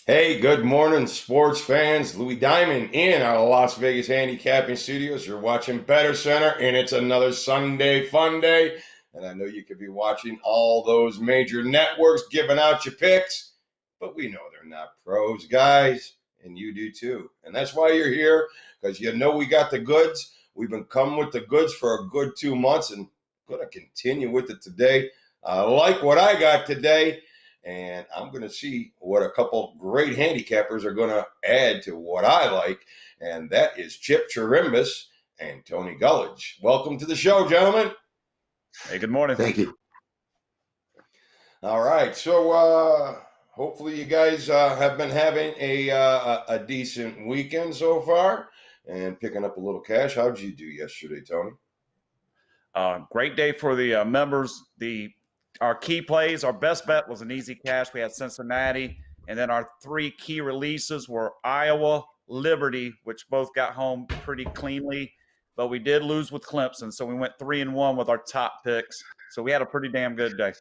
Hey, good morning, sports fans. Louis Diamond in our Las Vegas handicapping studios. You're watching BettorCenter, and it's another Sunday fun day. And I know you could be watching all those major networks giving out your picks, but we know they're not pros, guys, and you do too. And that's why you're here, because you know we got the goods. We've been coming with the goods for a good 2 months, and going to continue with it today. I like what I got today. And I'm going to see what a couple great handicappers are going to add to what I like. And that is Chip Chirimbes and Tony Gulledge. Welcome to the show, gentlemen. Hey, good morning. Thank you. All right. So hopefully you guys have been having a decent weekend so far and picking up a little cash. How'd you do yesterday, Tony? Great day for the members. Our key plays, our best bet was an easy cash. We had Cincinnati, and then our three key releases were Iowa, Liberty, which both got home pretty cleanly, but we did lose with Clemson, so we went 3-1 with our top picks. So we had a pretty damn good day.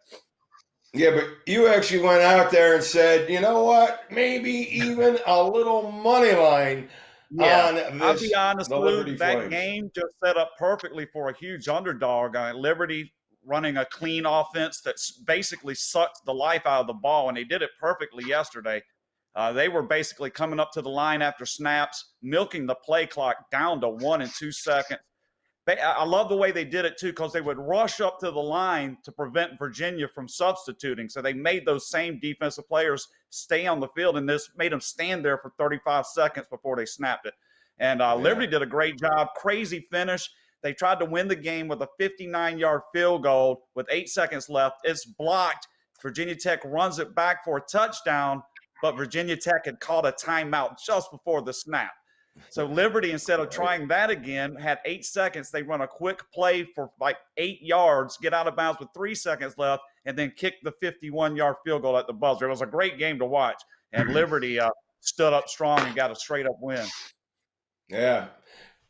Yeah, but you actually went out there and said, you know what, maybe even a little money line on this. I'll be honest, Liberty Lou, that Flames. game just set up perfectly for a huge underdog. Liberty running a clean offense that basically sucked the life out of the ball, and they did it perfectly yesterday. They were basically coming up to the line after snaps, milking the play clock down to 1 and 2 seconds. I love the way they did it, too, because they would rush up to the line to prevent Virginia from substituting. So they made those same defensive players stay on the field, and this made them stand there for 35 seconds before they snapped it. And Liberty did a great job. Crazy finish. They tried to win the game with a 59-yard field goal with 8 seconds left. It's blocked. Virginia Tech runs it back for a touchdown, but Virginia Tech had called a timeout just before the snap. So Liberty, instead of trying that again, had 8 seconds. They run a quick play for like 8 yards, get out of bounds with 3 seconds left, and then kick the 51-yard field goal at the buzzer. It was a great game to watch, and Liberty stood up strong and got a straight-up win. Yeah.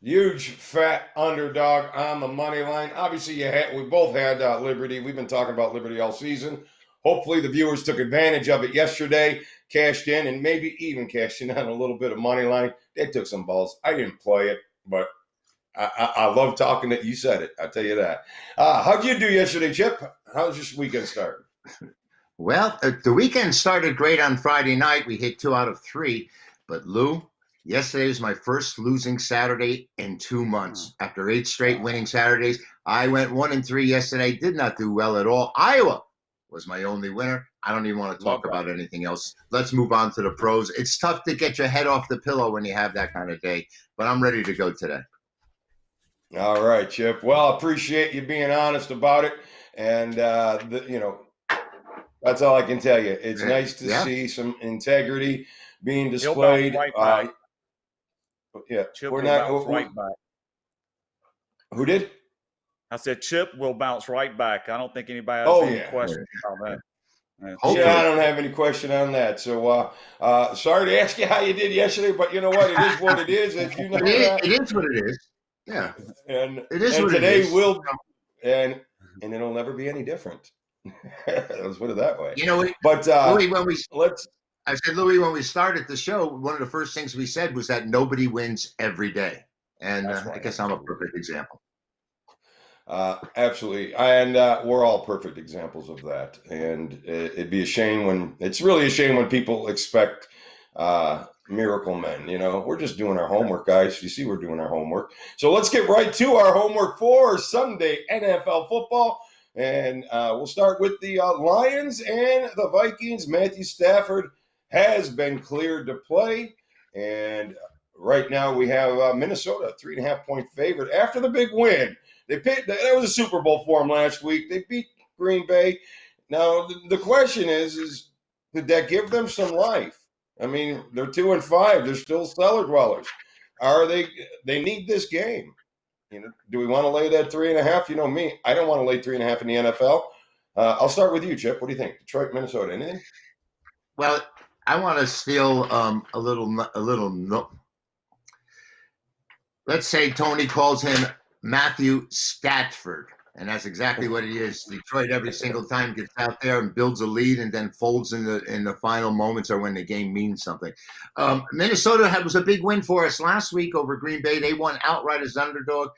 Huge fat underdog on the money line. Obviously, we both had Liberty. We've been talking about Liberty all season. Hopefully, the viewers took advantage of it yesterday, cashed in, and maybe even cashed in on a little bit of money line. They took some balls. I didn't play it, but I love talking it. You said it. I'll tell you that. How'd you do yesterday, Chip? How's your weekend start? Well, the weekend started great on Friday night. We hit 2 out of 3. But, Lou, yesterday was my first losing Saturday in 2 months. After 8 straight winning Saturdays, I went 1 and 3 yesterday. Did not do well at all. Iowa was my only winner. I don't even want to talk about anything else. Let's move on to the pros. It's tough to get your head off the pillow when you have that kind of day, but I'm ready to go today. All right, Chip. Well, appreciate you being honest about it. And, that's all I can tell you. It's nice to see some integrity being displayed. We're not right back. Who did? I said Chip will bounce right back. I don't think anybody has any questions about that. Yeah, I don't have any question on that. So sorry to ask you how you did yesterday, but you know what? It is what it is. As you know, it is what it is. Yeah, and it is. And what today it is. will, and it'll never be any different. Let's put it that way. You know, but Louis, Louis, when we started the show, one of the first things we said was that nobody wins every day, and I guess I'm a perfect example. Absolutely. And we're all perfect examples of that. And it'd be a shame it's really a shame when people expect miracle men. You know, we're just doing our homework, guys. You see, we're doing our homework. So let's get right to our homework for Sunday NFL football. And we'll start with the Lions and the Vikings. Matthew Stafford has been cleared to play. And right now we have Minnesota, 3.5-point favorite after the big win. That was a Super Bowl for them last week. They beat Green Bay. Now, the question is did that give them some life? I mean, they're 2-5. They're still cellar dwellers. They need this game. You know, do we want to lay that 3.5? You know me. I don't want to lay 3.5 in the NFL. I'll start with you, Chip. What do you think? Detroit, Minnesota, anything? Well, I want to steal a little. Let's say Tony calls him Matthew Stafford. And that's exactly what it is. Detroit every single time gets out there and builds a lead and then folds in the final moments or when the game means something. Minnesota was a big win for us last week over Green Bay. They won outright as underdog.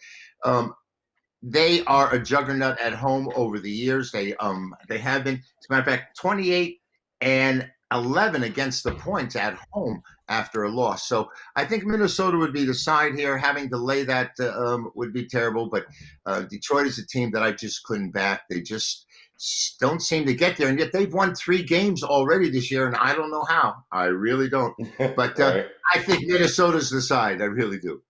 They are a juggernaut at home over the years. They have been, as a matter of fact, 28-11 against the points at home after a loss. So I think Minnesota would be the side here. Having to lay that would be terrible. But Detroit is a team that I just couldn't back. They just don't seem to get there. And yet they've won 3 games already this year, and I don't know how. I really don't. But right. I think Minnesota's the side. I really do.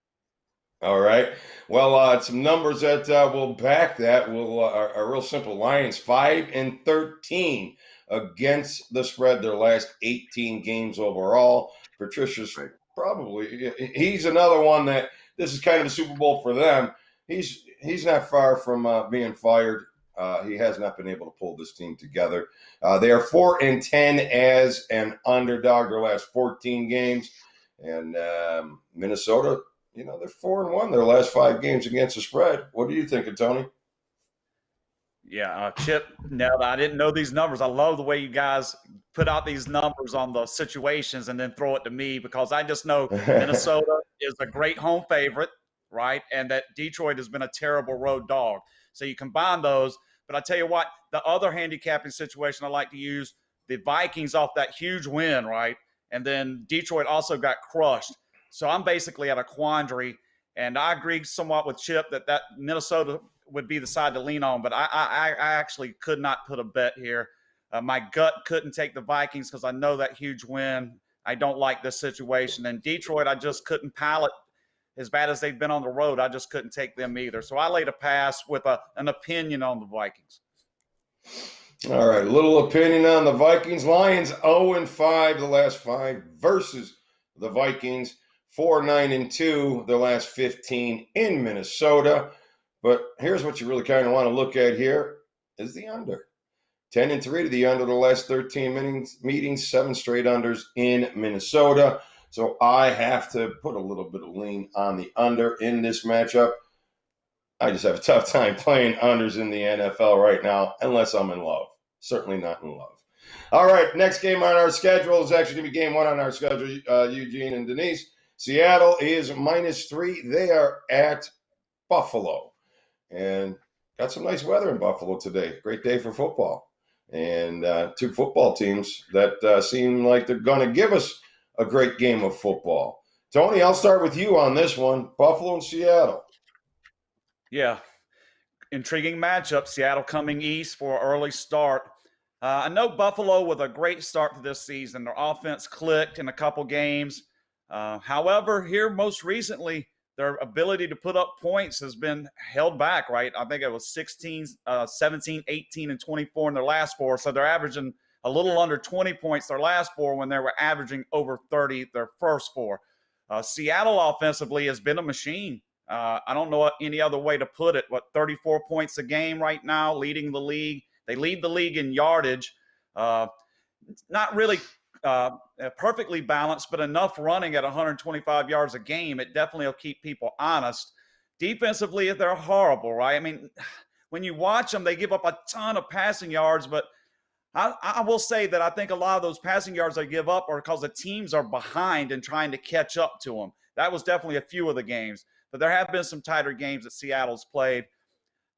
All right. Well, some numbers that will back that are real simple. Lions 5-13 against the spread their last 18 games overall. Patricia's probably, he's another one that this is kind of a Super Bowl for them. He's not far from being fired. He has not been able to pull this team together. They are 4-10 as an underdog their last 14 games. And Minnesota, they're 4-1 their last 5 games against the spread. What do you think, Tony? Yeah, Chip, no, I didn't know these numbers. I love the way you guys put out these numbers on the situations and then throw it to me, because I just know Minnesota is a great home favorite, right? And that Detroit has been a terrible road dog. So you combine those. But I tell you what, the other handicapping situation I like to use, the Vikings off that huge win, right? And then Detroit also got crushed. So I'm basically at a quandary, and I agree somewhat with Chip that Minnesota would be the side to lean on, but I actually could not put a bet here. My gut couldn't take the Vikings because I know that huge win. I don't like this situation. And Detroit, I just couldn't palate as bad as they've been on the road. I just couldn't take them either. So I laid a pass with an opinion on the Vikings. All right, a little opinion on the Vikings. Lions 0-5 the last 5 versus the Vikings. 4-9-2 the last 15 in Minnesota. But here's what you really kind of want to look at here is the under. 10-3 to the under the last 13 meetings, 7 straight unders in Minnesota. So I have to put a little bit of lean on the under in this matchup. I just have a tough time playing unders in the NFL right now, unless I'm in love. Certainly not in love. All right, next game on our schedule is actually going to be game 1 on our schedule, Eugene and Denise. Seattle is -3. They are at Buffalo. And got some nice weather in Buffalo today. Great day for football. And 2 football teams that seem like they're going to give us a great game of football. Tony, I'll start with you on this one. Buffalo and Seattle. Yeah. Intriguing matchup. Seattle coming east for an early start. I know Buffalo with a great start to this season. Their offense clicked in a couple games. However, here most recently, their ability to put up points has been held back, right? I think it was 16, 17, 18, and 24 in their last 4. So they're averaging a little under 20 points their last 4 when they were averaging over 30 their first 4. Seattle offensively has been a machine. I don't know any other way to put it. 34 points a game right now, leading the league. They lead the league in yardage. Not really perfectly balanced, but enough running at 125 yards a game. It definitely will keep people honest. Defensively, they're horrible, right? I mean, when you watch them, they give up a ton of passing yards, but I will say that I think a lot of those passing yards they give up are because the teams are behind and trying to catch up to them. That was definitely a few of the games, but there have been some tighter games that Seattle's played.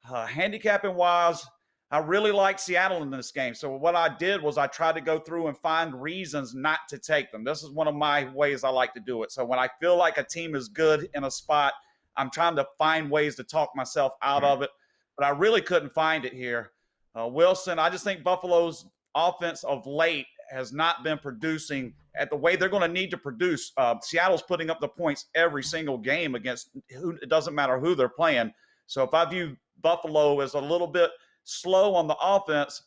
Handicapping-wise, I really like Seattle in this game. So what I did was I tried to go through and find reasons not to take them. This is one of my ways I like to do it. So when I feel like a team is good in a spot, I'm trying to find ways to talk myself out of it. But I really couldn't find it here. Wilson, I just think Buffalo's offense of late has not been producing at the way they're going to need to produce. Seattle's putting up the points every single game against it doesn't matter who they're playing. So if I view Buffalo as a little bit slow on the offense,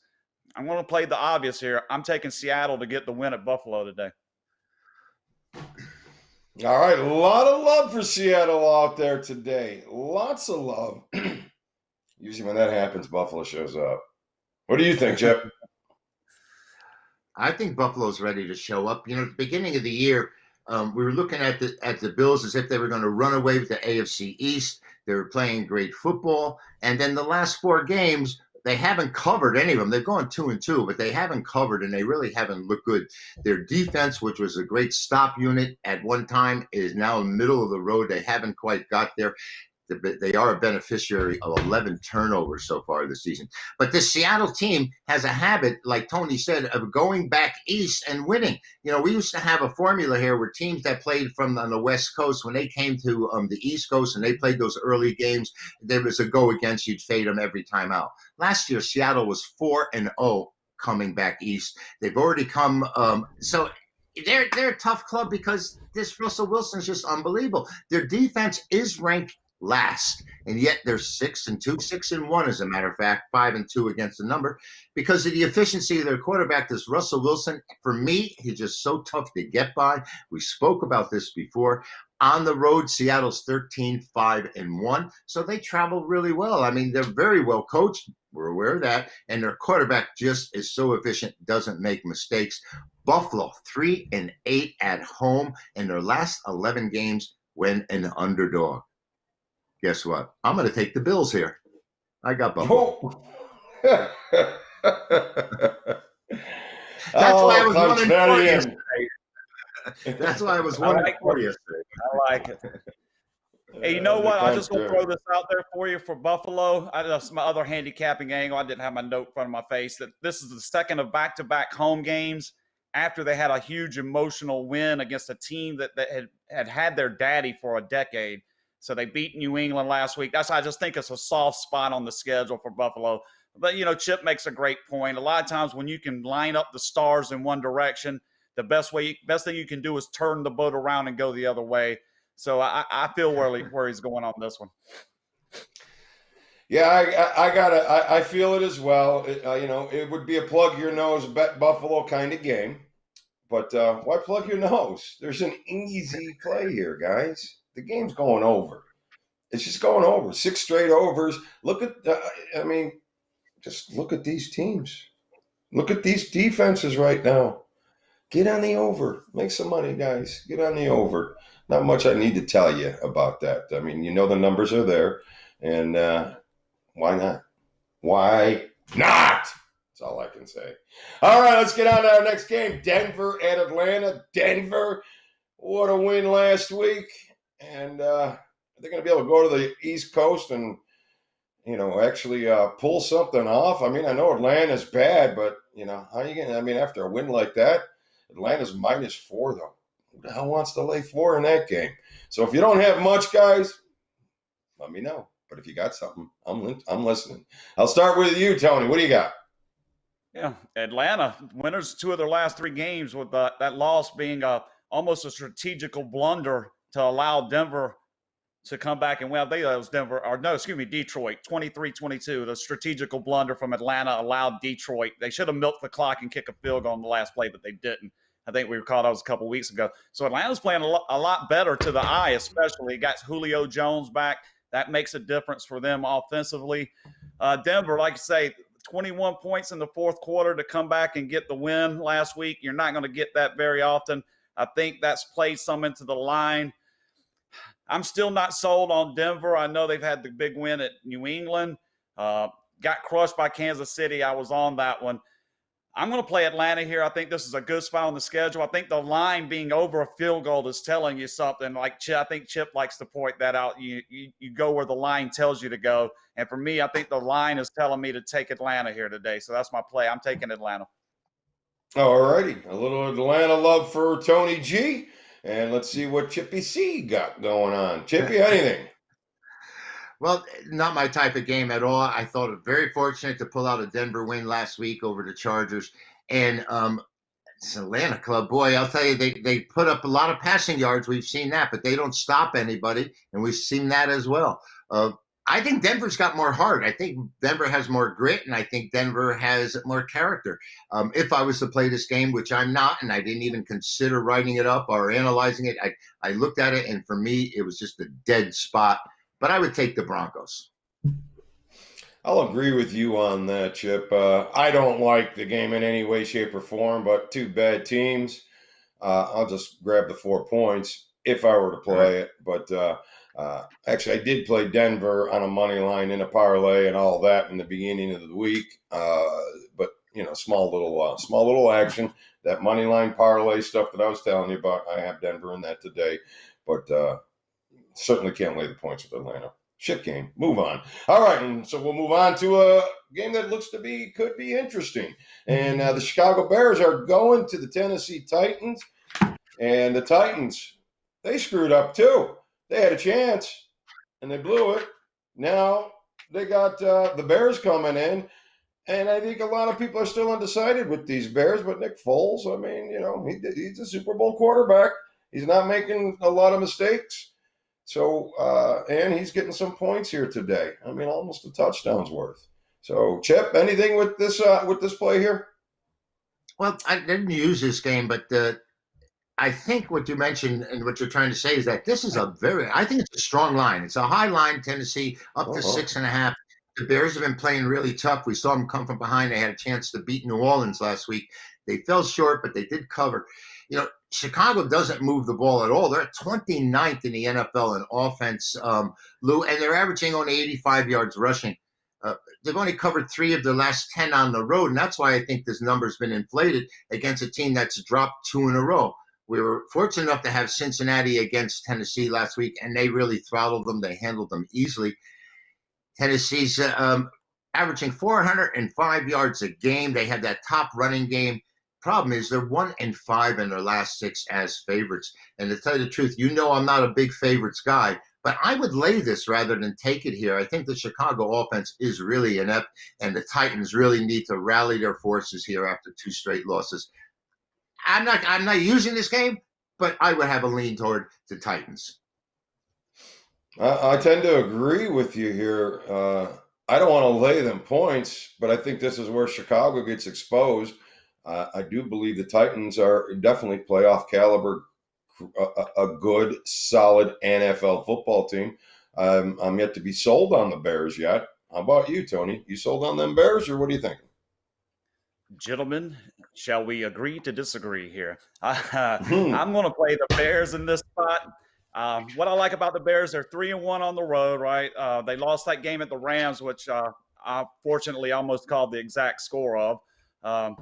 I'm going to play the obvious here. I'm taking Seattle to get the win at Buffalo today. All right, a lot of love for Seattle out there today. Lots of love. Usually when that happens, Buffalo shows up. What do you think, Chip? I think Buffalo's ready to show up. At the beginning of the year, We were looking at the Bills as if they were going to run away with the AFC East. They were playing great football. And then the last 4 games, they haven't covered any of them. They've gone 2-2, but they haven't covered, and they really haven't looked good. Their defense, which was a great stop unit at one time, is now in the middle of the road. They haven't quite got there. They are a beneficiary of 11 turnovers so far this season. But this Seattle team has a habit, like Tony said, of going back east and winning. You know, we used to have a formula here where teams that played from on the West Coast, when they came to the East Coast and they played those early games, there was a go against. You'd fade them every time out. Last year, Seattle was 4-0 coming back east. They've already come so they're a tough club because this Russell Wilson is just unbelievable. Their defense is ranked last, and yet they're 6-2, 6-1 as a matter of fact, 5-2 against the number, because of the efficiency of their quarterback. This Russell Wilson, for me, he's just so tough to get by. We spoke about this before. On the road, Seattle's 13-5-1, so they travel really well. I mean, they're very well coached. We're aware of that, and their quarterback just is so efficient, doesn't make mistakes. Buffalo 3-8 at home, and their last 11 games when an underdog. Guess what? I'm going to take the Bills here. I got Buffalo. That's why I was 1-4 yesterday. That's why I was 1-4 yesterday. I like it. Hey, you know what? I'm just going to throw this out there for you for Buffalo. That's my other handicapping angle. I didn't have my note in front of my face. That this is the second of back-to-back home games after they had a huge emotional win against a team that had their daddy for a decade. So they beat New England last week. I just think it's a soft spot on the schedule for Buffalo. But, you know, Chip makes a great point. A lot of times when you can line up the stars in one direction, the best thing you can do is turn the boat around and go the other way. So I feel where he's going on this one. Yeah, I feel it as well. You know, it would be a plug your nose, bet Buffalo kind of game. But why plug your nose? There's an easy play here, guys. The game's going over. It's just going over. 6 straight overs. Look at, just look at these teams. Look at these defenses right now. Get on the over. Make some money, guys. Get on the over. Not much I need to tell you about that. I mean, you know the numbers are there. And why not? Why not? That's all I can say. All right, let's get on to our next game. Denver at Atlanta. Denver, what a win last week. And they're going to be able to go to the East Coast and, you know, actually pull something off. I mean, I know Atlanta's bad, but, you know, how are you going to, I mean, after a win like that, Atlanta's -4, though. Who the hell wants to lay 4 in that game? So if you don't have much, guys, let me know. But if you got something, I'm listening. I'll start with you, Tony. What do you got? Yeah, Atlanta, winners 2 of their last 3 games, with that loss being almost a strategical blunder to allow Denver to come back and win. I think that was Detroit, 23-22. The strategical blunder from Atlanta allowed Detroit. They should have milked the clock and kicked a field goal on the last play, but they didn't. I think we recall that was a couple of weeks ago. So Atlanta's playing a lot better to the eye, especially. Got Julio Jones back. That makes a difference for them offensively. Denver, like I say, 21 points in the fourth quarter to come back and get the win last week. You're not going to get that very often. I think that's played some into the line. I'm still not sold on Denver. I know they've had the big win at New England. Got crushed by Kansas City. I was on that one. I'm going to play Atlanta here. I think this is a good spot on the schedule. I think the line being over a field goal is telling you something. Like Chip, I think Chip likes to point that out. You go where the line tells you to go. And for me, I think the line is telling me to take Atlanta here today. So that's my play. I'm taking Atlanta. All righty. A little Atlanta love for Tony G. And let's see what Chippy C got going on. Chippy, anything? Well, not my type of game at all. I thought it very fortunate to pull out a Denver win last week over the Chargers. And it's an Atlanta club. Boy, I'll tell you, they put up a lot of passing yards. We've seen that, but they don't stop anybody. And we've seen that as well. I think Denver's got more heart. I think Denver has more grit, and I think Denver has more character. If I was to play this game, which I'm not, and I didn't even consider writing it up or analyzing it, I looked at it, and for me, it was just a dead spot. But I would take the Broncos. I'll agree with you on that, Chip. I don't like the game in any way, shape, or form, but 2 bad teams. I'll just grab the 4 points if I were to play it. But actually, I did play Denver on a money line in a parlay and all that in the beginning of the week. But small little action. That money line parlay stuff that I was telling you about, I have Denver in that today. But certainly can't lay the points with Atlanta. Shit game. Move on. All right, and so we'll move on to a game that could be interesting. And the Chicago Bears are going to the Tennessee Titans. And the Titans, they screwed up too. They had a chance, and they blew it. Now they got the Bears coming in. And I think a lot of people are still undecided with these Bears. But Nick Foles, I mean, he's a Super Bowl quarterback. He's not making a lot of mistakes. So, and he's getting some points here today. I mean, almost a touchdown's worth. So, Chip, anything with this play here? Well, I didn't use this game, but I think what you mentioned and what you're trying to say is that this is I think it's a strong line. It's a high line, Tennessee, up to 6.5. The Bears have been playing really tough. We saw them come from behind. They had a chance to beat New Orleans last week. They fell short, but they did cover. Chicago doesn't move the ball at all. They're 29th in the NFL in offense, Lou, and they're averaging only 85 yards rushing. They've only covered 3 of their last 10 on the road, and that's why I think this number's been inflated against a team that's dropped 2 in a row. We were fortunate enough to have Cincinnati against Tennessee last week, and they really throttled them. They handled them easily. Tennessee's averaging 405 yards a game. They have that top running game. Problem is they're 1-5 in their last 6 as favorites. And to tell you the truth, I'm not a big favorites guy, but I would lay this rather than take it here. I think the Chicago offense is really inept, and the Titans really need to rally their forces here after 2 straight losses. I'm not using this game, but I would have a lean toward the Titans. I tend to agree with you here. I don't want to lay them points, but I think this is where Chicago gets exposed. I do believe the Titans are definitely playoff caliber, a good, solid NFL football team. I'm yet to be sold on the Bears yet. How about you, Tony? You sold on them Bears, or what do you think? Gentlemen, shall we agree to disagree here? I'm going to play the Bears in this spot. What I like about the Bears, they're 3-1 on the road, right? They lost that game at the Rams, which I fortunately almost called the exact score of.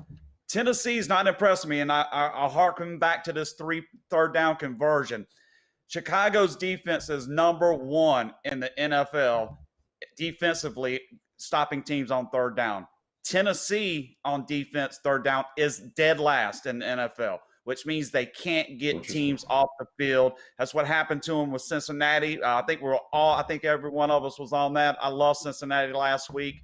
Tennessee's not impressed me, and I'll harken back to this 3rd down conversion. Chicago's defense is number 1 in the NFL defensively, stopping teams on 3rd down. Tennessee on defense, 3rd down, is dead last in the NFL, which means they can't get teams off the field. That's what happened to them with Cincinnati. I think every one of us was on that. I lost Cincinnati last week.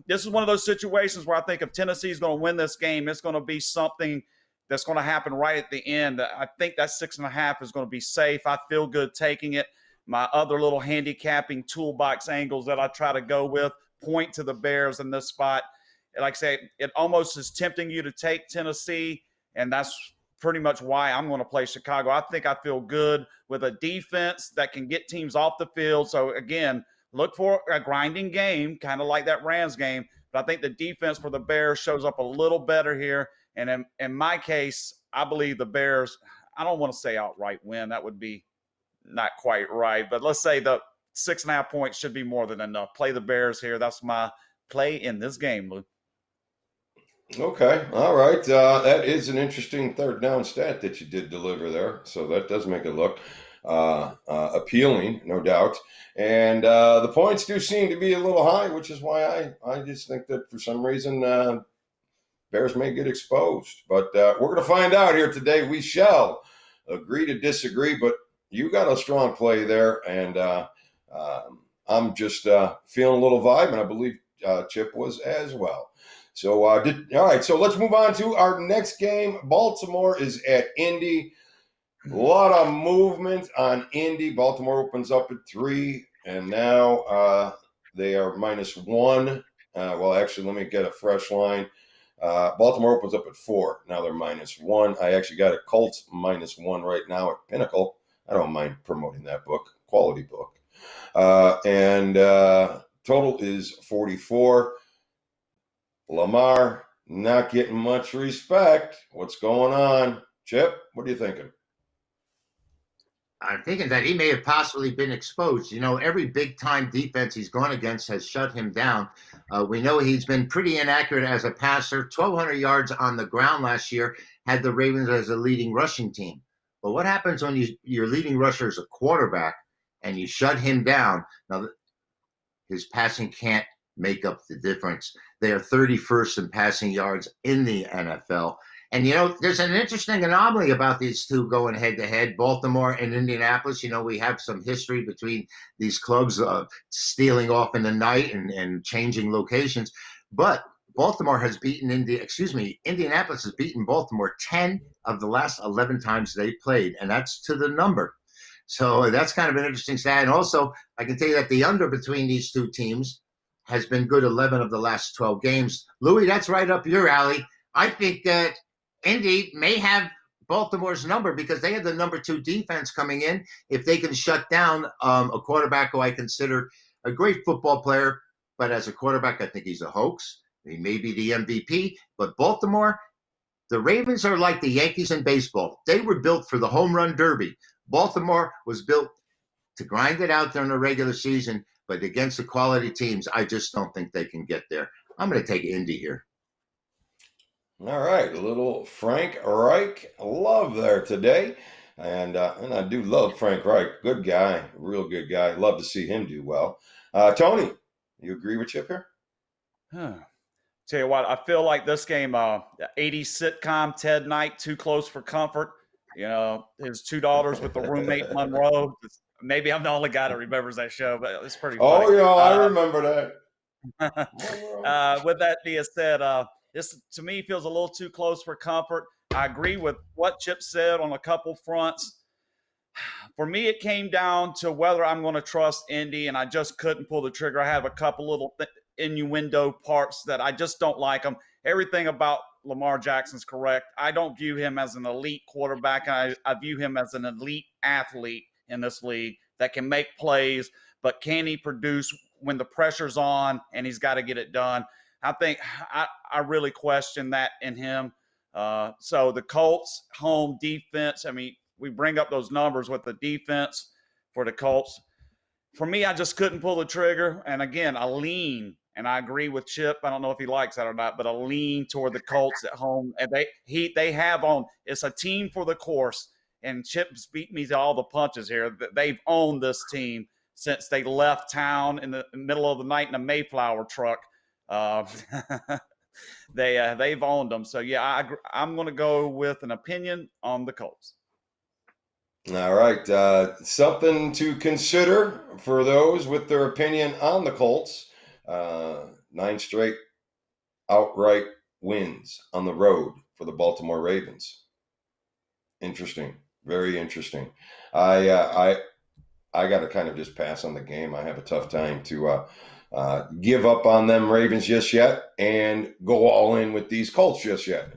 This is one of those situations where I think if Tennessee is going to win this game, it's going to be something that's going to happen right at the end. I think that 6.5 is going to be safe. I feel good taking it. My other little handicapping toolbox angles that I try to go with point to the Bears in this spot. Like I say, it almost is tempting you to take Tennessee, and that's pretty much why I'm going to play Chicago. I think I feel good with a defense that can get teams off the field. So, again, look for a grinding game, kind of like that Rams game. But I think the defense for the Bears shows up a little better here. And in my case, I believe the Bears, I don't want to say outright win. That would be not quite right. But let's say the 6.5 points should be more than enough. Play the Bears here. That's my play in this game, Lou. Okay. All right. That is an interesting 3rd down stat that you did deliver there. So that does make it look appealing, no doubt. And the points do seem to be a little high, which is why I just think that for some reason Bears may get exposed. But we're going to find out here today. We shall agree to disagree, but you got a strong play there, and I'm just feeling a little vibe, and I believe Chip was as well. So, all right, so let's move on to our next game. Baltimore is at Indy. A lot of movement on Indy. Baltimore opens up at 3, and now they are -1. Well, actually, let me get a fresh line. Baltimore opens up at 4. Now they're -1. I actually got a Colts -1 right now at Pinnacle. I don't mind promoting that book. Quality book. And total is 44. Lamar not getting much respect. What's going on? Chip, what are you thinking? I'm thinking that he may have possibly been exposed. Every big-time defense he's gone against has shut him down. We know he's been pretty inaccurate as a passer. 1,200 yards on the ground last year had the Ravens as a leading rushing team. But what happens when your leading rusher is a quarterback and you shut him down? Now, his passing can't make up the difference. They are 31st in passing yards in the NFL. And, there's an interesting anomaly about these two going head-to-head, Baltimore and Indianapolis. We have some history between these clubs stealing off in the night and changing locations. But Indianapolis has beaten Baltimore 10 of the last 11 times they played, and that's to the number. So that's kind of an interesting stat. And also, I can tell you that the under between these two teams has been good 11 of the last 12 games. Louis, that's right up your alley. I think that Indy may have Baltimore's number because they had the number 2 defense coming in. If they can shut down a quarterback who I consider a great football player, but as a quarterback, I think he's a hoax. He may be the MVP, but Baltimore, the Ravens are like the Yankees in baseball. They were built for the home run derby. Baltimore was built to grind it out during the regular season, but against the quality teams, I just don't think they can get there. I'm going to take Indy here. All right, a little Frank Reich love there today. And I do love Frank Reich. Good guy, real good guy. Love to see him do well. Tony, you agree with Chip here? Tell you what, I feel like this game, 80s sitcom, Ted Knight, Too Close for Comfort. His 2 daughters with the roommate Monroe. Maybe I'm the only guy that remembers that show, but it's pretty funny. Oh, yeah, I remember that. With that being said, this to me feels a little too close for comfort. I agree with what Chip said on a couple fronts. For me, it came down to whether I'm going to trust Indy, and I just couldn't pull the trigger. I have a couple little innuendo parts that I just don't like them. Everything about Lamar Jackson's correct. I don't view him as an elite quarterback. I view him as an elite athlete in this league that can make plays, but can he produce when the pressure's on and he's got to get it done? I think I really question that in him. So the Colts home defense, we bring up those numbers with the defense for the Colts. For me, I just couldn't pull the trigger. And again, a lean, and I agree with Chip. I don't know if he likes that or not, but a lean toward the Colts at home. And they have on, it's a team for the course. And Chip's beat me to all the punches here. They've owned this team since they left town in the middle of the night in a Mayflower truck. They've owned them. So, yeah, I'm going to go with an opinion on the Colts. All right. Something to consider for those with their opinion on the Colts. 9 straight outright wins on the road for the Baltimore Ravens. Interesting. Very interesting. I got to kind of just pass on the game. I have a tough time to give up on them Ravens just yet and go all in with these Colts just yet.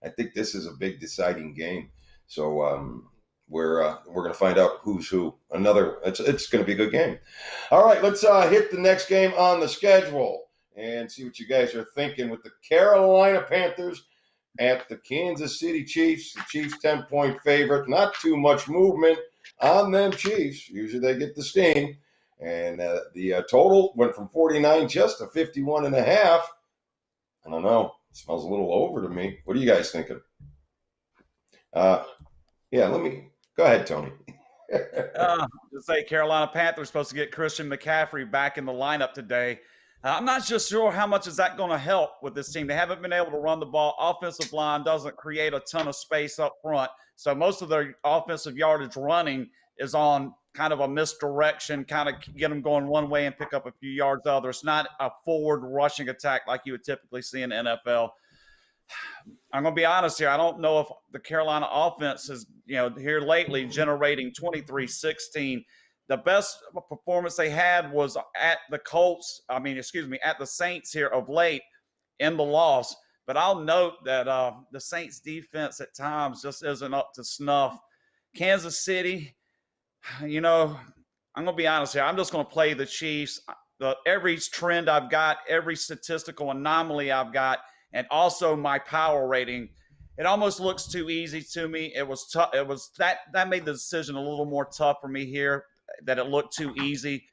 I think this is a big deciding game. So we're going to find out who's who. It's going to be a good game. All right, let's hit the next game on the schedule and see what you guys are thinking with the Carolina Panthers at the Kansas City Chiefs. The Chiefs 10-point favorite. Not too much movement on them Chiefs. Usually they get the steam. And the total went from 49 just to 51.5. I don't know. It smells a little over to me. What are you guys thinking? Go ahead, Tony. To say Carolina Panthers supposed to get Christian McCaffrey back in the lineup today. I'm not just sure how much is that going to help with this team. They haven't been able to run the ball. Offensive line doesn't create a ton of space up front. So most of their offensive yardage running is on kind of a misdirection, kind of get them going one way and pick up a few yards the other. It's not a forward rushing attack like you would typically see in the NFL. I'm going to be honest here. I don't know if the Carolina offense is, here lately generating 23-16. The best performance they had was at the at the Saints here of late in the loss. But I'll note that the Saints defense at times just isn't up to snuff. Kansas City, I'm going to be honest here. I'm just going to play the Chiefs. Every trend I've got, every statistical anomaly I've got, and also my power rating it almost looks too easy to me. It was tough. It was that made the decision a little more tough for me here, that it looked too easy.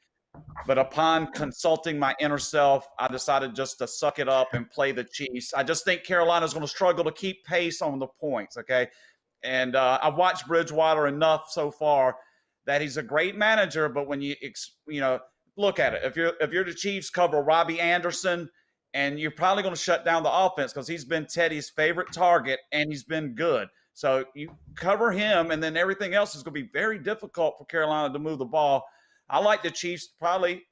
But upon consulting my inner self, I decided just to suck it up and play the Chiefs. I just think Carolina's going to struggle to keep pace on the points, okay? And I've watched Bridgewater enough so far that he's a great manager, but when you look at it, if you're the Chiefs, cover Robbie Anderson, and you're probably going to shut down the offense because he's been Teddy's favorite target and he's been good. So you cover him, and then everything else is going to be very difficult for Carolina to move the ball. I like the Chiefs probably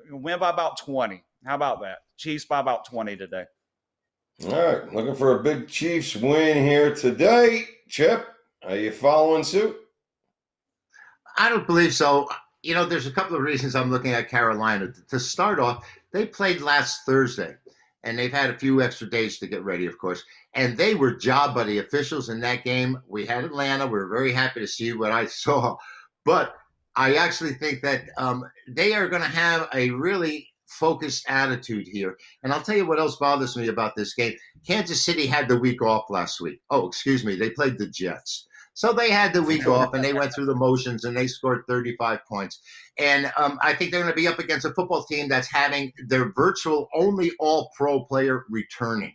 win by about 20. How about that? Chiefs by about 20 today. All right. Looking for a big Chiefs win here today. Chip, are you following suit? I don't believe so. There's a couple of reasons I'm looking at Carolina. To start off, they played last Thursday, and they've had a few extra days to get ready, of course. And they were jobbed by the officials in that game. We had Atlanta. We were very happy to see what I saw. But I actually think that they are going to have a really focused attitude here. And I'll tell you what else bothers me about this game. Kansas City had the week off last week. Oh, excuse me. They played the Jets. So they had the week off, and they went through the motions, and they scored 35 points. And I think they're going to be up against a football team that's having their virtual only all-pro player returning.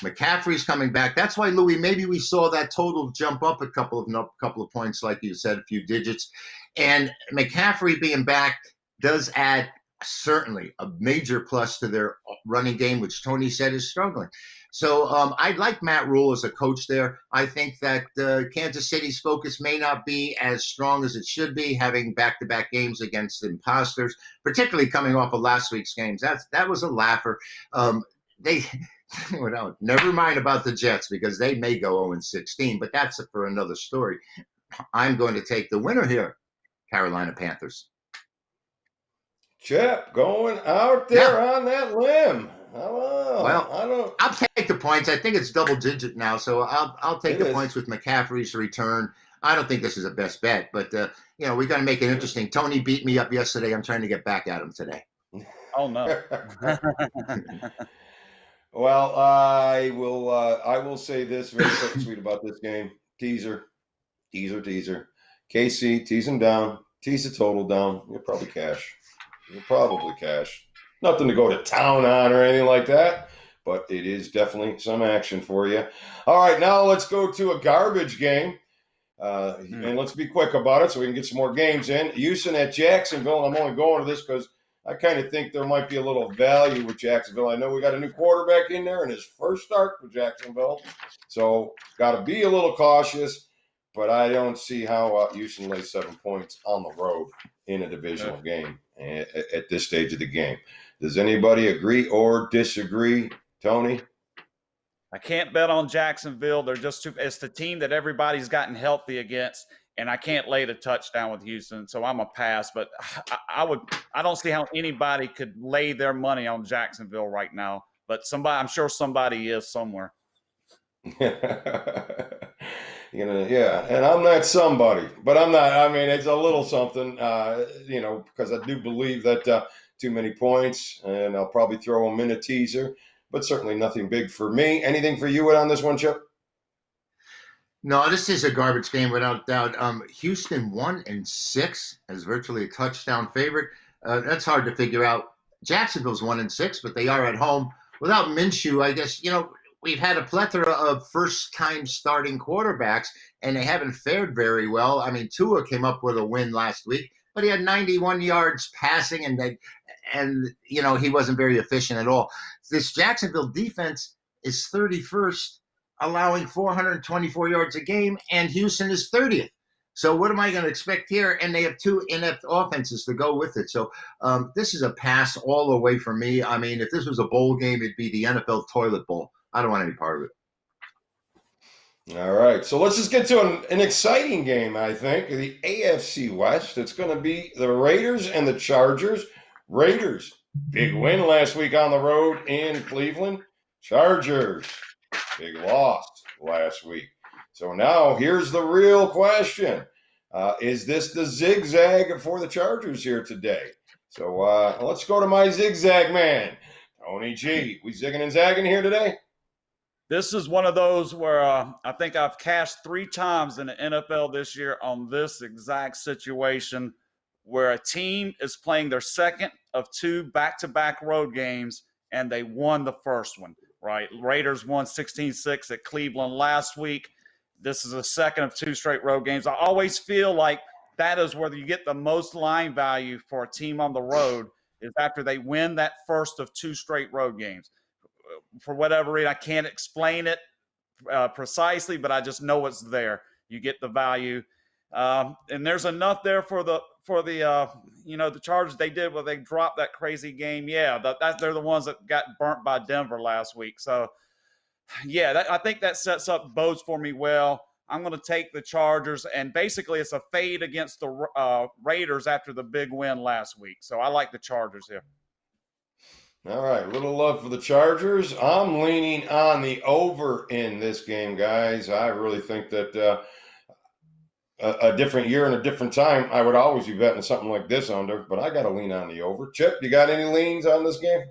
McCaffrey's coming back. That's why, Louis, maybe we saw that total jump up a couple of points, like you said, a few digits. And McCaffrey being back does add certainly a major plus to their running game, which Tony said is struggling. So I'd like Matt Rule as a coach there. I think that Kansas City's focus may not be as strong as it should be, having back-to-back games against imposters, particularly coming off of last week's games. That was a laugher. Well, never mind about the Jets, because they may go 0-16, but that's for another story. I'm going to take the winner here, Carolina Panthers. Chip, going out there on that limb. Well, I'll take the points. I think it's double digit now, so I'll take the points with McCaffrey's return. I don't think this is a best bet, but we got to make it interesting. Tony beat me up yesterday. I'm trying to get back at him today. Oh no. Well, I will say this very quick and sweet about this game. Teaser. KC, tease him down. Tease the total down. You'll probably cash. Nothing to go to town on or anything like that, but it is definitely some action for you. All right, now let's go to a garbage game. And let's be quick about it so we can get some more games in. Houston at Jacksonville, and I'm only going to this because I kind of think there might be a little value with Jacksonville. I know we got a new quarterback in there in his first start for Jacksonville, so got to be a little cautious, but I don't see how Houston lays 7 points on the road in a divisional game at this stage of the game. Does anybody agree or disagree, Tony? I can't bet on Jacksonville. They're just it's the team that everybody's gotten healthy against, and I can't lay the touchdown with Houston, so I'm a pass. But I don't see how anybody could lay their money on Jacksonville right now. But I'm sure somebody is somewhere. Yeah, and I'm not somebody, but I'm not. I mean, it's a little something, because I do believe that too many points, and I'll probably throw them in a teaser, but certainly nothing big for me. Anything for you on this one, Chip? No, this is a garbage game without doubt. Houston 1-6 as virtually a touchdown favorite. That's hard to figure out. Jacksonville's 1-6, but they are at home. Without Minshew, I guess, we've had a plethora of first-time starting quarterbacks, and they haven't fared very well. I mean, Tua came up with a win last week, but he had 91 yards passing, and he wasn't very efficient at all. This Jacksonville defense is 31st, allowing 424 yards a game, and Houston is 30th. So what am I going to expect here? And they have two inept offenses to go with it. So this is a pass all the way for me. I mean, if this was a bowl game, it'd be the NFL toilet bowl. I don't want any part of it. All right. So let's just get to an exciting game, I think. The AFC West. It's going to be the Raiders and the Chargers. Raiders, big win last week on the road in Cleveland. Chargers, big loss last week. So now here's the real question. Is this the zigzag for the Chargers here today? So let's go to my zigzag man, Tony G. We zigging and zagging here today? This is one of those where I think I've cashed 3 times in the NFL this year on this exact situation, where a team is playing their second of 2 back-to-back road games, and they won the first one, right? Raiders won 16-6 at Cleveland last week. This is the second of 2 straight road games. I always feel like that is where you get the most line value for a team on the road, is after they win that first of 2 straight road games. For whatever reason, I can't explain it precisely, but I just know it's there. You get the value, and there's enough there for the the Chargers. They did what they dropped that crazy game. Yeah, they're the ones that got burnt by Denver last week. So yeah, I think that sets up bodes for me well. I'm going to take the Chargers, and basically it's a fade against the Raiders after the big win last week. So I like the Chargers here. All right, a little love for the Chargers. I'm leaning on the over in this game, guys. I really think that a different year and a different time, I would always be betting something like this under, but I got to lean on the over. Chip, you got any leans on this game?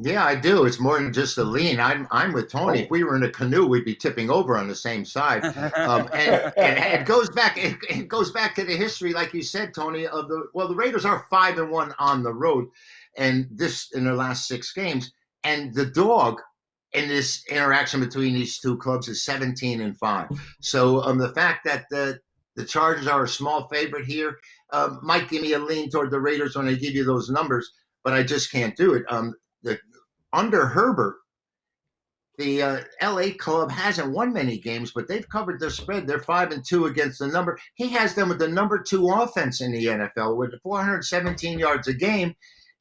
Yeah, I do. It's more than just a lean. I'm with Tony. If we were in a canoe, we'd be tipping over on the same side. And it goes back. It goes back to the history, like you said, Tony. The Raiders are 5-1 on the road, and this in their last 6 games. And the dog in this interaction between these two clubs is 17-5. So the fact that the Chargers are a small favorite here might give me a lean toward the Raiders when they give you those numbers, but I just can't do it. Under Herbert, the LA club hasn't won many games, but they've covered their spread. They're 5-2 against the number. He has them with the number 2 offense in the NFL with 417 yards a game.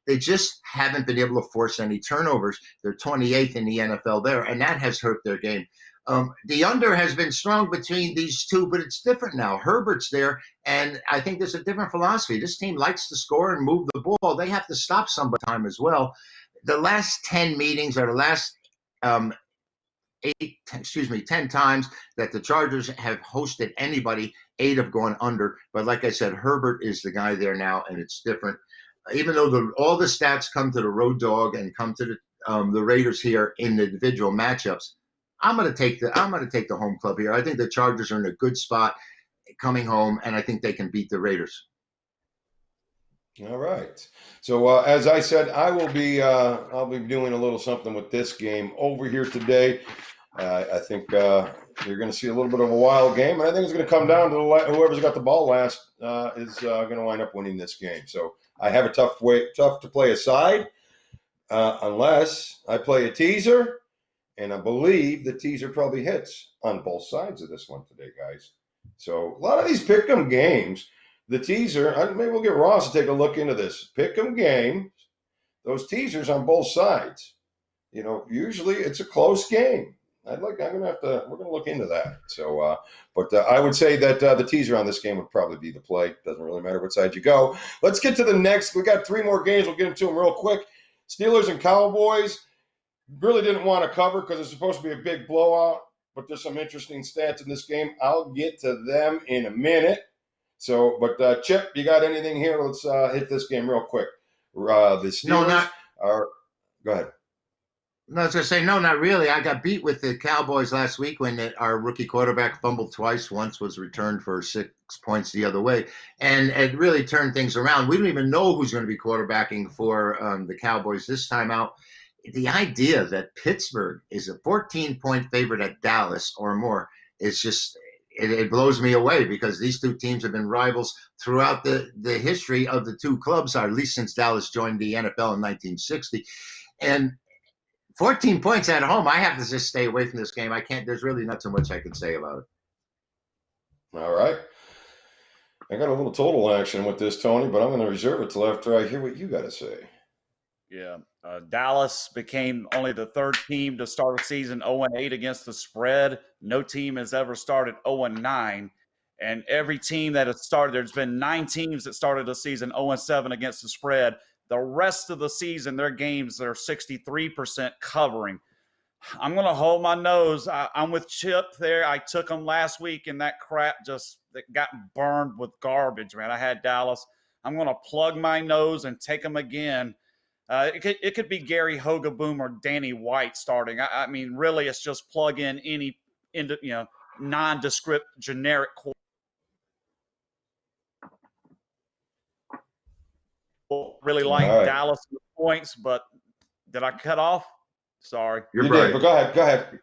They just haven't been able to force any turnovers. They're 28th in the NFL there, and that has hurt their game. The under has been strong between these two, but it's different now. Herbert's there, and I think there's a different philosophy. This team likes to score and move the ball. They have to stop sometime as well. The last 10 meetings, or the last 10 times that the Chargers have hosted anybody, 8 have gone under. But like I said, Herbert is the guy there now, and it's different. Even though all the stats come to the road dog and come to the Raiders here in the individual matchups, I'm going to take the home club here. I think the Chargers are in a good spot coming home, and I think they can beat the Raiders. All right. So as I said, I'll be doing a little something with this game over here today. I think you're going to see a little bit of a wild game, and I think it's going to come down to whoever's got the ball last is going to wind up winning this game. So I have a tough to play aside unless I play a teaser, and I believe the teaser probably hits on both sides of this one today, guys. So a lot of these pick'em games. The teaser, maybe we'll get Ross to take a look into this. Pick'em game, those teasers on both sides. Usually it's a close game. We're gonna look into that. So, but I would say that the teaser on this game would probably be the play. Doesn't really matter what side you go. Let's get to the next. We got 3 more games. We'll get into them real quick. Steelers and Cowboys. Really didn't want to cover because it's supposed to be a big blowout. But there's some interesting stats in this game. I'll get to them in a minute. So, but Chip, you got anything here? Let's hit this game real quick. The Steelers go ahead. No, I was going to say, no, not really. I got beat with the Cowboys last week when our rookie quarterback fumbled twice. Once was returned for 6 points the other way. And it really turned things around. We don't even know who's going to be quarterbacking for the Cowboys this time out. The idea that Pittsburgh is a 14-point favorite at Dallas or more is just – it blows me away, because these two teams have been rivals throughout the history of the two clubs, or at least since Dallas joined the NFL in 1960. And 14 points at home, I have to just stay away from this game. I can't. There's really not so much I can say about it. All right. I got a little total action with this, Tony, but I'm going to reserve it till after I hear what you got to say. Yeah. Dallas became only the 3rd team to start a season 0-8 against the spread. No team has ever started 0-9. And every team that has started, there's been 9 teams that started a season 0-7 against the spread. The rest of the season, their games are 63% covering. I'm going to hold my nose. I'm with Chip there. I took them last week, and that crap that got burned with garbage, man. I had Dallas. I'm going to plug my nose and take them again. It could be Gary Hogaboom or Danny White starting. I mean, really, it's just plug in any nondescript generic really like right. Dallas points, but did I cut off? Sorry. You're You right. did, but go ahead. Go ahead.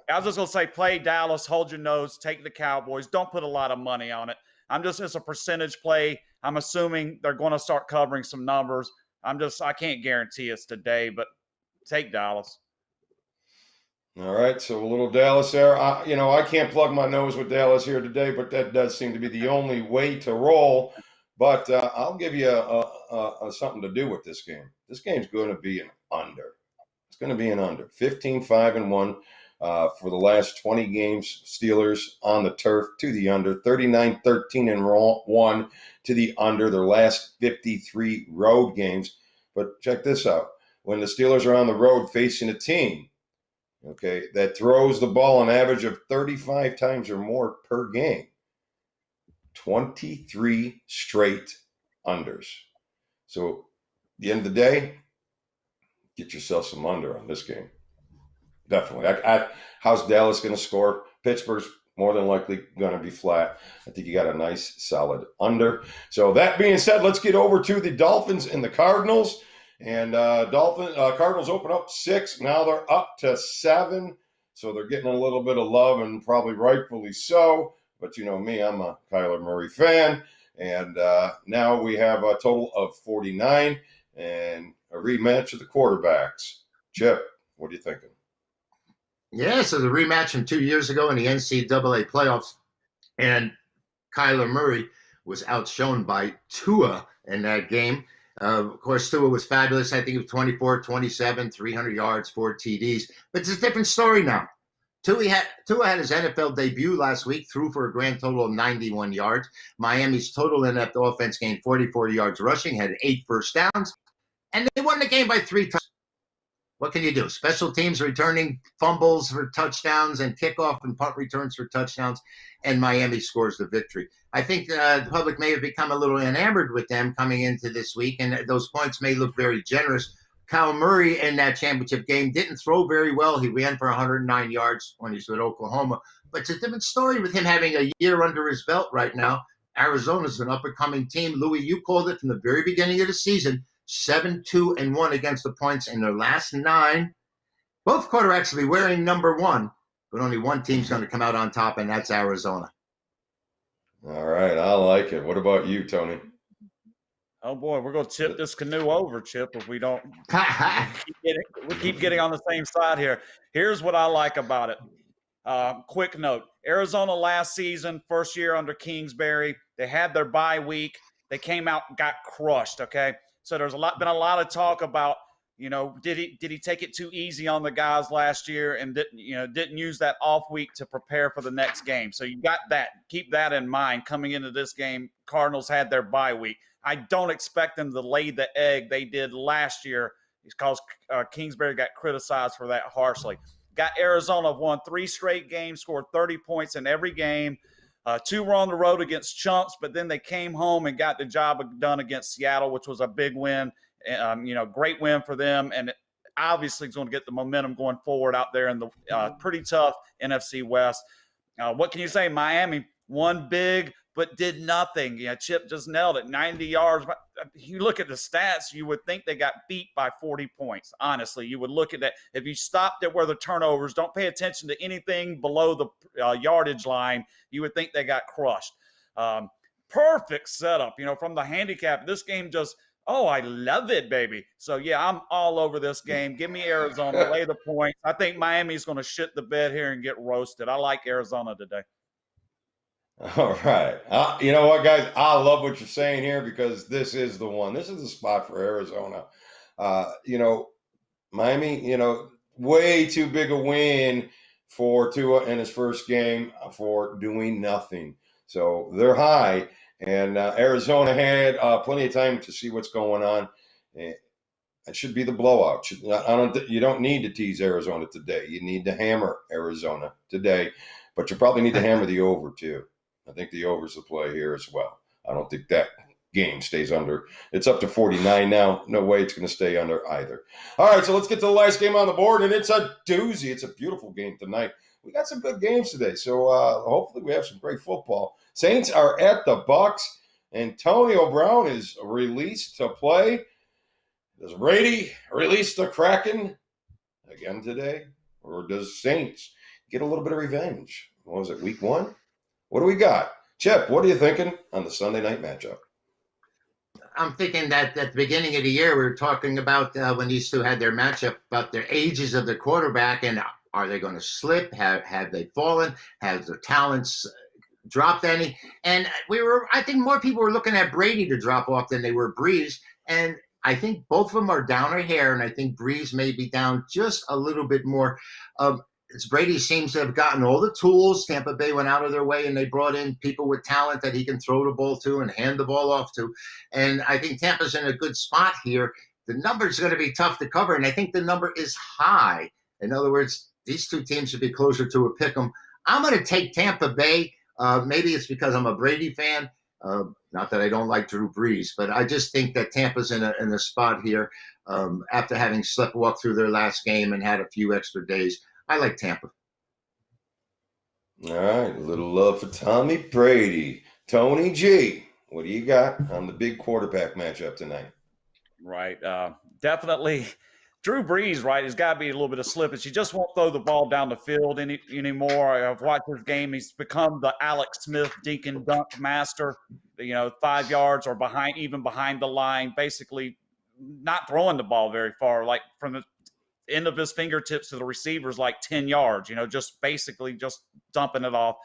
I was just going to say, play Dallas, hold your nose, take the Cowboys. Don't put a lot of money on it. It's a percentage play. I'm assuming they're going to start covering some numbers. I can't guarantee it's today, but take Dallas. All right, so a little Dallas there. I can't plug my nose with Dallas here today, but that does seem to be the only way to roll. But I'll give you something to do with this game. This game's going to be an under. It's going to be an under. 15-5-1 for the last 20 games. Steelers on the turf to the under. 39-13-1 to the under. Their last 53 road games. But check this out. When the Steelers are on the road facing a team, okay, that throws the ball an average of 35 times or more per game, 23 straight unders. So at the end of the day, get yourself some under on this game. Definitely. How's Dallas going to score? Pittsburgh's more than likely going to be flat. I think you got a nice, solid under. So that being said, let's get over to the Dolphins and the Cardinals. And Cardinals open up 6. Now they're up to 7. So they're getting a little bit of love, and probably rightfully so. But you know me, I'm a Kyler Murray fan. And now we have a total of 49 and a rematch of the quarterbacks. Chip, what are you thinking? Yeah, so the rematch from 2 years ago in the NCAA playoffs. And Kyler Murray was outshone by Tua in that game. Of course, Tua was fabulous. I think it was 24, 27, 300 yards, 4 TDs. But it's a different story now. Tua had his NFL debut last week, threw for a grand total of 91 yards. Miami's total in that offense gained 44 yards rushing, had 8 first downs, and they won the game by 3 touchdowns. What can you do? Special teams returning fumbles for touchdowns and kickoff and punt returns for touchdowns, and Miami scores the victory. I think the public may have become a little enamored with them coming into this week, and those points may look very generous. Kyle Murray in that championship game didn't throw very well. He ran for 109 yards when he was with Oklahoma. But it's a different story with him having a year under his belt right now. Arizona's an up-and-coming team. Louis, you called it from the very beginning of the season. 7-2-1 against the points in their last 9. Both quarterbacks will be wearing number 1, but only one team's going to come out on top, and that's Arizona. All right, I like it. What about you, Tony? Oh boy, we're going to tip this canoe over, Chip, if we don't. we keep getting on the same side here. Here's what I like about it. Quick note: Arizona last season, first year under Kingsbury, they had their bye week. They came out and got crushed. Okay. So there's been a lot of talk about, did he take it too easy on the guys last year and didn't use that off week to prepare for the next game. So you got that. Keep that in mind coming into this game. Cardinals had their bye week. I don't expect them to lay the egg they did last year because Kingsbury got criticized for that harshly. Got Arizona, won 3 straight games, scored 30 points in every game. 2 were on the road against Chumps, but then they came home and got the job done against Seattle, which was a big win. Great win for them, and obviously it's going to get the momentum going forward out there in the pretty tough NFC West. What can you say? Miami won big, but did nothing. Chip just nailed it, 90 yards. You look at the stats, you would think they got beat by 40 points. Honestly, you would look at that. If you stopped at where the turnovers, don't pay attention to anything below the yardage line, you would think they got crushed. Perfect setup, from the handicap. This game just, I love it, baby. So, yeah, I'm all over this game. Give me Arizona, lay the points. I think Miami's going to shit the bed here and get roasted. I like Arizona today. All right. You know what, guys? I love what you're saying here because this is the one. This is the spot for Arizona. Miami, way too big a win for Tua in his first game for doing nothing. So they're high, and Arizona had plenty of time to see what's going on. It should be the blowout. You don't need to tease Arizona today. You need to hammer Arizona today, but you probably need to hammer the over too. I think the over's the play here as well. I don't think that game stays under. It's up to 49 now. No way it's going to stay under either. All right, so let's get to the last game on the board, and it's a doozy. It's a beautiful game tonight. We got some good games today, so hopefully we have some great football. Saints are at the Bucs. Antonio Brown is released to play. Does Brady release the Kraken again today? Or does Saints get a little bit of revenge? What was it, week 1? What do we got? Chip, what are you thinking on the Sunday night matchup? I'm thinking that at the beginning of the year, we were talking about when these two had their matchup, about their ages of the quarterback, and are they going to slip? Have they fallen? Has their talents dropped any? And I think more people were looking at Brady to drop off than they were Breeze. And I think both of them are down a hair, and I think Breeze may be down just a little bit more. Brady seems to have gotten all the tools. Tampa Bay went out of their way, and they brought in people with talent that he can throw the ball to and hand the ball off to. And I think Tampa's in a good spot here. The number's going to be tough to cover, and I think the number is high. In other words, these two teams should be closer to a pick 'em. I'm going to take Tampa Bay. Maybe it's because I'm a Brady fan. Not that I don't like Drew Brees, but I just think that Tampa's in a spot here after having sleptwalked through their last game and had a few extra days. I like Tampa. All right, a little love for Tommy Brady. Tony G, what do you got on the big quarterback matchup tonight? Right. Definitely. Drew Brees, right, has got to be a little bit of slippage. He just won't throw the ball down the field anymore. I've watched his game. He's become the Alex Smith Deacon dunk master, 5 yards or even behind the line, basically not throwing the ball very far, like from the end of his fingertips to the receivers, like 10 yards, just basically just dumping it off.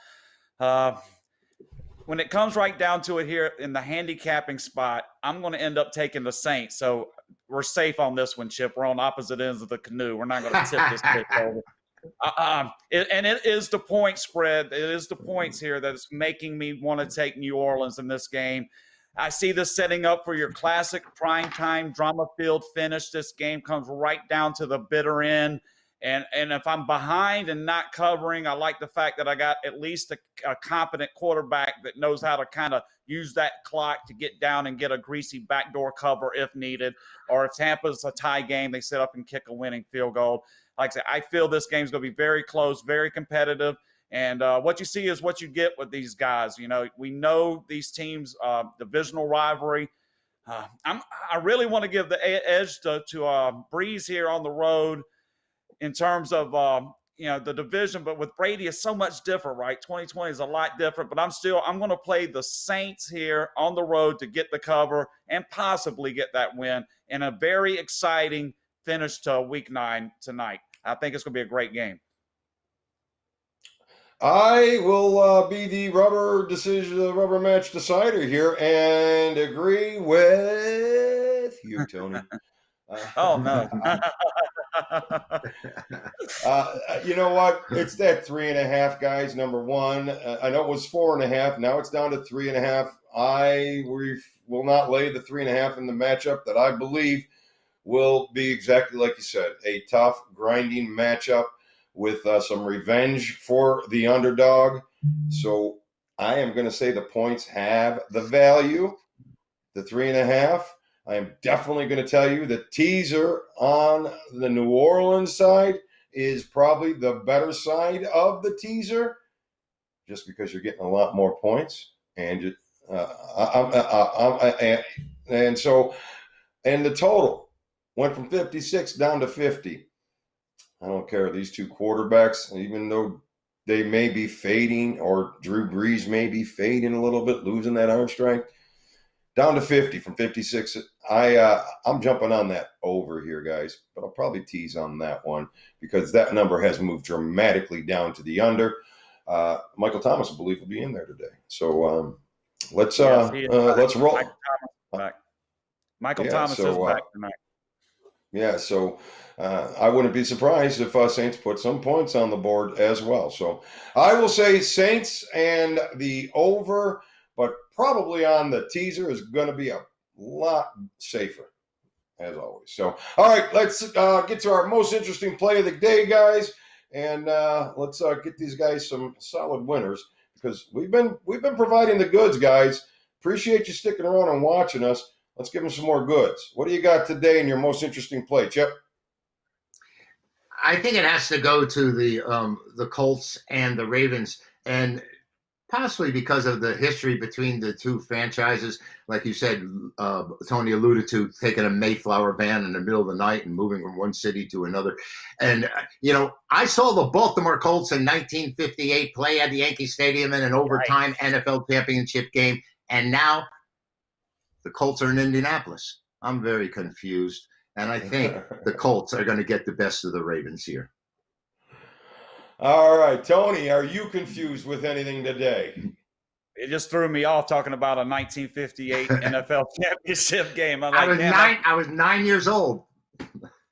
When it comes right down to it here in the handicapping spot, I'm going to end up taking the Saints. So we're safe on this one, Chip. We're on opposite ends of the canoe. We're not going to tip this pick over. And it is the point spread. It is the points here that is making me want to take New Orleans in this game. I see this setting up for your classic primetime drama-filled finish. This game comes right down to the bitter end. And if I'm behind and not covering, I like the fact that I got at least a competent quarterback that knows how to kind of use that clock to get down and get a greasy backdoor cover if needed. Or if Tampa's a tie game, they sit up and kick a winning field goal. Like I said, I feel this game's going to be very close, very competitive. And what you see is what you get with these guys. We know these teams, divisional rivalry. I really want to give the edge to Breeze here on the road in terms of, the division. But with Brady, it's so much different, right? 2020 is a lot different. But I'm going to play the Saints here on the road to get the cover and possibly get that win in a very exciting finish to week 9 tonight. I think it's going to be a great game. I will be the rubber match decider here and agree with you, Tony. Oh, no. You know what? It's that 3.5, guys. Number one, I know it was 4.5. Now it's down to 3.5. I will not lay the 3.5 in the matchup that I believe will be exactly like you said, a tough, grinding matchup with some revenge for the underdog. So I am going to say the points have the value, the 3.5. I am definitely going to tell you the teaser on the New Orleans side is probably the better side of the teaser, just because you're getting a lot more points. And and the total went from 56 down to 50. I don't care. These two quarterbacks, even though they may be fading, or Drew Brees may be fading a little bit, losing that arm strength, down to 50 from 56. I'm jumping on that over here, guys, but I'll probably tease on that one because that number has moved dramatically down to the under. Michael Thomas, I believe, will be in there today. So let's roll. Michael Thomas is back tonight. Yeah, so I wouldn't be surprised if Saints put some points on the board as well. So I will say Saints and the over, but probably on the teaser is going to be a lot safer, as always. So, all right, let's get to our most interesting play of the day, guys, and let's get these guys some solid winners because we've been providing the goods, guys. appreciate you sticking around and watching us. Let's give them some more goods. What do you got today in your most interesting play, Chip? I think it has to go to the Colts and the Ravens, and possibly because of the history between the two franchises. Like you said, Tony alluded to taking a Mayflower van in the middle of the night and moving from one city to another. And, I saw the Baltimore Colts in 1958 play at the Yankee Stadium in an overtime NFL championship game. And now the Colts are in Indianapolis. I'm very confused. And I think the Colts are going to get the best of the Ravens here. All right, Tony, are you confused with anything today? It just threw me off talking about a 1958 NFL championship game. I was 9 years old.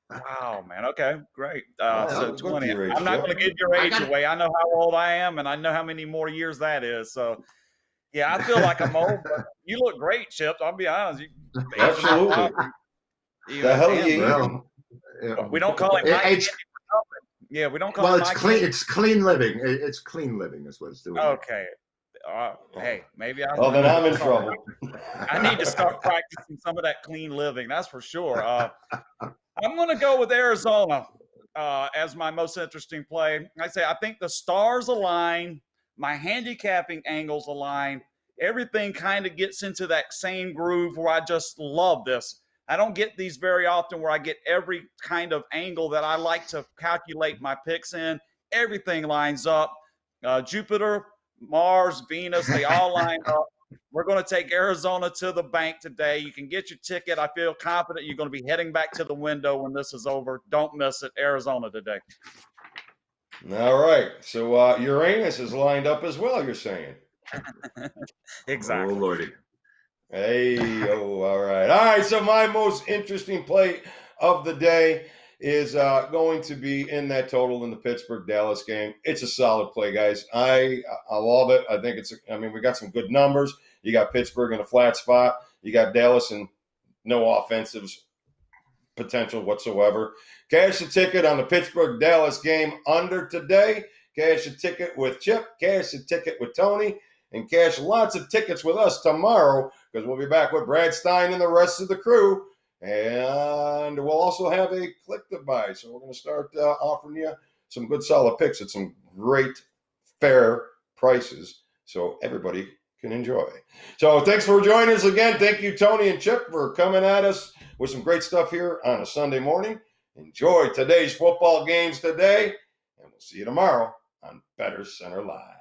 Wow, man. Okay, great. Wow, So 20. age, I'm not yeah. going to give your age away. I know how old I am, and I know how many more years that is. So, yeah, I feel like I'm old. But you look great, Chip. I'll be honest. Absolutely. The hell you? Well, we don't call it. Yeah, we don't call it. Well, it's clean. It's clean living. It's clean living is what it's doing. Okay. Hey, maybe I. Well, then I'm in trouble. I need to start practicing some of that clean living. That's for sure. I'm going to go with Arizona as my most interesting play. I think the stars align. My handicapping angles align. Everything kind of gets into that same groove where I just love this. I don't get these very often where I get every kind of angle that I like to calculate my picks in. Everything lines up. Jupiter, Mars, Venus, they all line up. We're going to take Arizona to the bank today. You can get your ticket. I feel confident you're going to be heading back to the window when this is over. Don't miss it. Arizona today. All right. So Uranus is lined up as well, you're saying? Exactly. Oh, Lordy. Hey, all right. All right, so my most interesting play of the day is going to be in that total in the Pittsburgh-Dallas game. It's a solid play, guys. I love it. I think we got some good numbers. You got Pittsburgh in a flat spot. You got Dallas in no offensive potential whatsoever. Cash a ticket on the Pittsburgh-Dallas game under today. Cash a ticket with Chip. Cash a ticket with Tony. And cash lots of tickets with us tomorrow because we'll be back with Brad Stein and the rest of the crew. And we'll also have a click to buy. So we're going to start offering you some good solid picks at some great fair prices so everybody can enjoy. So thanks for joining us again. Thank you, Tony and Chip, for coming at us with some great stuff here on a Sunday morning. Enjoy today's football games today, and we'll see you tomorrow on BettorCenter Live.